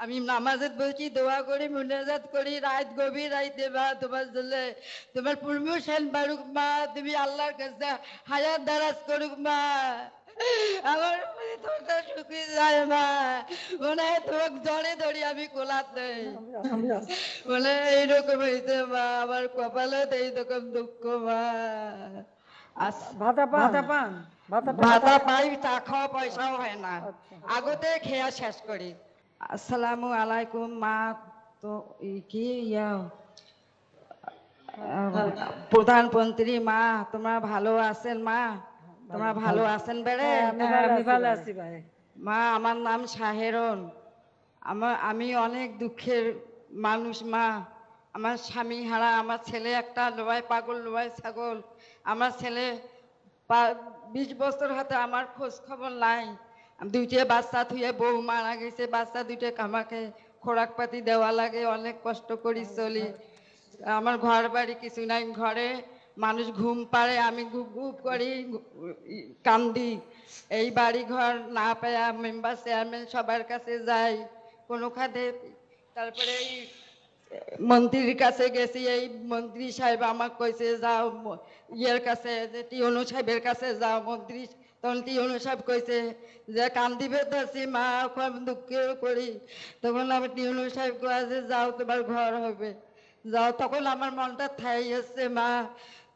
আমি নামাজের বসি, দোয়া করি, মুনাজাত করি, রাত গভীর রাইতে মা তোমার জন্য, তোমার প্রমোশন বাড়ুক মা, তুমি আল্লাহর কাছে হায়াত দারাজ করুক মা। আমার তোরটা শুকিয়ে যায় মা, মনে হয় তোমাকে জড়ে ধরি আমি কোলাতে, বলে এইরকম হয়েছে মা, আমার কপালে এইরকম দুঃখ মা। ভাতা পান? ভাতা পাই, চা খাওয়া পয়সাও হয় না, আগতে খেয়া শেষ করি। আসসালামু আলাইকুম মা। তো কি প্রধানমন্ত্রী মা, তোমরা ভালো আছেন মা? তোমরা ভালো আছেন বেড়ে? আমি ভালো আছি ভাই। মা আমার নাম শাহেরন। আমি অনেক দুঃখের মানুষ মা। আমার স্বামী হারা, আমার ছেলে একটা লোয়াই পাগল, লোয়াই ছাগল। আমার ছেলে 20 বছর হাতে আমার খোঁজ খবর নাই। দুইটা বাচ্চা থুয়ে বউ মারা গেছে, বাচ্চা দুইটা আমাকে খোরাক পাতি দেওয়া লাগে, অনেক কষ্ট করি চলি। আমার ঘর বাড়ি কিছু নাই, ঘরে মানুষ ঘুম পাড়ে, আমি গুপ গুপ করি কান্দি। এই বাড়ি ঘর না পায়া মেম্বার চেয়ারম্যান সবার কাছে যাই কোনো খাতে। তারপরে এই মন্ত্রীর কাছে গেছি, এই মন্ত্রী সাহেব আমাকে কইছে যাও ইয়ের কাছে, যে টিউনু সাহেবের কাছে যাও। মন্ত্রী তখন টিউনু সাহেব কইছে যে কান্দিবে ধরছি মা, দুঃখ করি। তখন আমি টিউনু সাহেব কয়েছে যাও তোমার ঘর হবে, যাও। তখন আমার মনটা ঠাই হচ্ছে মা,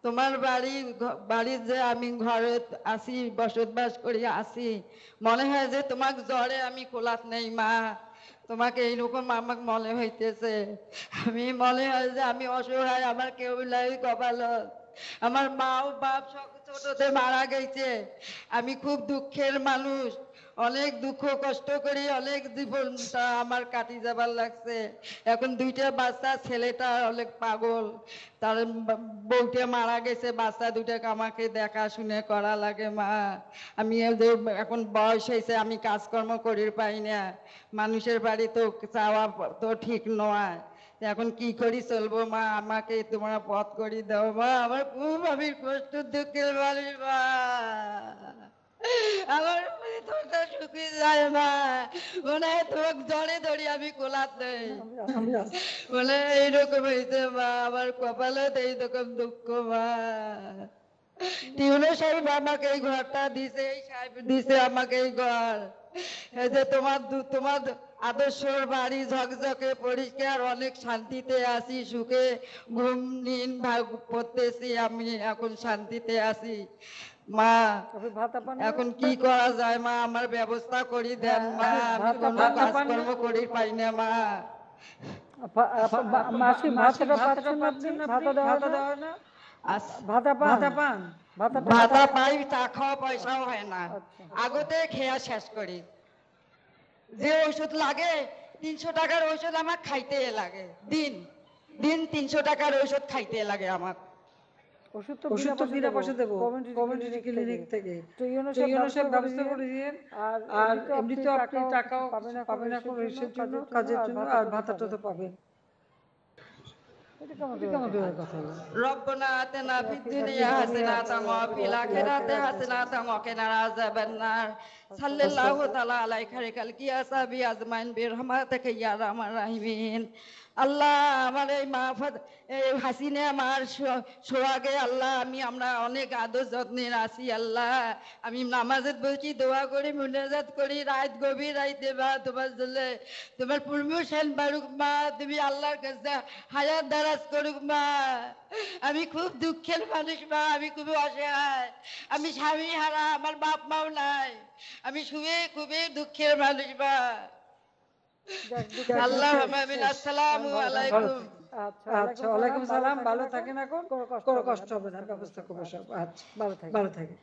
তোমার বাড়ির যে আমি ঘরে আসি, বসবাস করি আসি, মনে হয় যে তোমাকে জ্বরে আমি কোলাত নেই মা। তোমাকে এইরকম আমাকে মনে হইতেছে, আমি মনে হয় যে আমি অসহায়, আমার কেউ নাই কপালত। আমার মাও বাপ ছোটতে মারা গেছে। আমি খুব দুঃখের মানুষ, অনেক দুঃখ কষ্ট করি, অনেক জীবনটা আমার কাটি যাবার লাগছে। এখন দুইটা বাচ্চা, ছেলেটা অনেক পাগল, তার বউটা মারা গেছে, বাচ্চা দুটাকে আমাকে দেখাশুনে করা লাগে মা। আমি এখন বয়স হয়েছে, আমি কাজকর্ম করি পাই না, মানুষের বাড়ি তো চাওয়া তো ঠিক নয়। এখন কি করি চলবো মা, আমাকে তোমরা পথ করে দাও মা, আমার খুব আমি কষ্ট দুঃখের মানুষ মা। আমার তোরটা শুকিয়ে যায় মা, মনে হয় তোমাকে জড়ে ধরি আমি কোলাতে, বলে এইরকম হয়েছে মা, আমার কপালে এইরকম দুঃখ মা। টিউনো সাহেব আমাকে এই ঘরটা দিছে, এই সাহেব দিছে আমাকে এই ঘর। এই যে তোমার আদর্শর বাড়ি ঝকঝকে পরিষ্কার, অনেক শান্তিতে আছি, সুখে ঘুম নিন পড়তেছি, আমি এখন শান্তিতে আছি মা। এখন কি করা যায় মা, আমার ব্যবস্থা করি দেন মা, আমি কোনো কাজকর্ম করি পাই না মা। মাসিক ভাতাটা পাচ্ছেন আপনি? ভাতা দেওয়া না? ভাতা পান? ভাতা পাই, চা খাওয়া পয়সাও হয় না, আগতে খেয়া শেষ করি। যে ঔষধ লাগে 300 টাকার ঔষধ আমার খাইতে লাগে, দিন 300 টাকার ঔষধ খাইতে লাগে আমার। ওষুধ তো বিনা পয়সা দেবো কমিউনিটি ক্লিনিক থেকে। তো ইউনো সাহেব ব্যবস্থা করে দিয়েন। আর এমনিতেও আপনি টাকাও পাবেন এখন রিসের জন্য, কাজের জন্য, আর ভাতাটা তো পাবেন। রব্বানা আতিনা ফিদ দুনিয়া হাসানাতান ওয়া ফিল আখিরাতি হাসানাতান ওয়া কিনা আযাবান নার। সাল্লাল্লাহু তাআলা আলাইহি খায়রুল কিয়াসাবি আজমাইন বিরহমাতিকা ইয়া আরহামার রাহিমিন। আল্লাহ আমার এই এই হাসিনা আমার সোহাগে আল্লাহ, আমরা অনেক আদর যত্নের আছি আল্লাহ। আমি নামাজের বসি, দোয়া করি, মুনাজাত করি, রাত গভীর রাইতে মা তোমার জন্য, তোমার প্রমোশন বাড়ুক মা, তুমি আল্লাহর কাছে হায়াত দারাজ করুক মা। আমি খুব দুঃখের মানুষ মা, আমি খুবই অসহায়, আমি স্বামী হারা, আমার বাপ মাও নাই, আমি খুবই দুঃখের মানুষ মা। আল্লাহ আসসালামু আলাইকুম। আচ্ছা, ওয়ালাইকুম সালাম। ভালো থাকেন, এখন কোনো কষ্ট হবে না, ব্যবস্থা করবো সব। আচ্ছা, ভালো থাকেন।